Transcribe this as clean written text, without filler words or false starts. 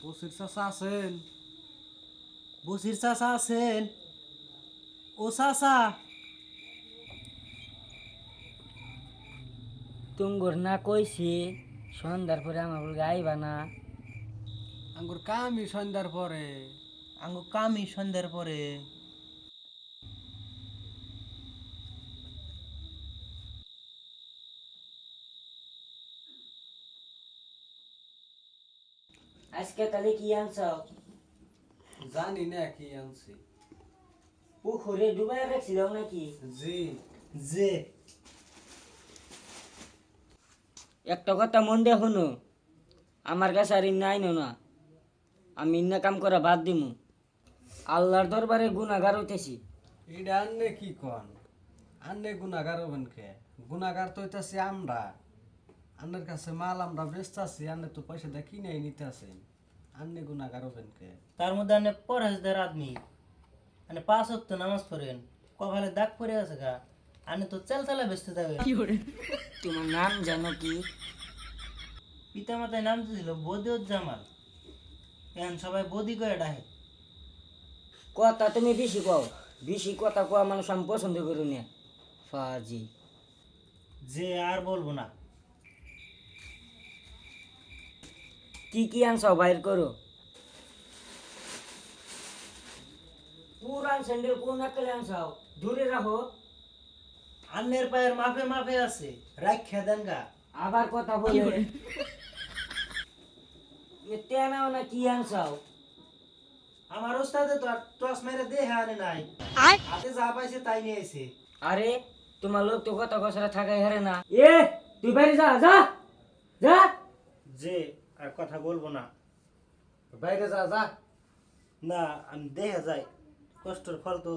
বসির চাচা আছেন? বসির চাচা আছেন? ও চাচা, তুঙ্গুর না কইছি সন্ধ্যার পরে আমার বলগে আইবা না। আঙ্গুর কামই সন্ধ্যার পরে। আঙ্গু কামি সন্ধ্যার পরে। আজকে তাহলে কি আনছাও? জানি না কি আনছি। পুকুরে ডুবাই রাখছিল নাকি? জি। যে একটা কথা মন দিয়ে শুনো, আমার কাছে আর ইন্না আইনো না, আমি ইন্না কাম করা বাদ দিমু। আল্লাহর দরবারে গুনাহগার হইতেছি। এটা আনলে কি কন? আনলে গুনাগার হবেন কে? গুনাগার তো হইতাছি আমরা। আন্নের কাছে মাল আমরা বেচতাছি, আন্নে তো পয়সা দিয়ে কিনে নিতে আছেন। আন্নে গুনাগার হবেন কে? তার মধ্যে আনে পরহেজদার আদমি, আনে 5 ওয়াক্ত নামাজ পড়েন, কপালে দাগ পড়ে আছে গা, আনে তো চালচালা বেচতে যাবে। তোমার নাম জানো কি? পিতা মাতায় নাম দিছিল বদিউজ্জামান, এখন সবাই বদি করে ডাকে। কথা তুমি বেশি কও, বেশি কথা কোয়া মানুষ আমি পছন্দ করি না। ফাজি যে আর বলবো না। কি কি আনছাও বাইর করো। পুরান স্যান্ডেল কোন আকালে আনছাও? দূরে রাখো। আন্নের পায়ের মাফে মাফে আছে, রাখা দেন গা। আবার কথা বলে তেনাও না কি আনছাও? আমার ওস্তাদে তো আর টস মেরে দেহে আনে নাই, হাতে যা পাইছে তাই নিয়েছে। আরে তোমার লোক তো কথা কষারা থাকাই হারে না। এ তুই বাইরে যা, যা যা। যে আর কথা বলবো না। বাইরে যা যা। না আমি দেহে যাই, কষ্টের ফল তো।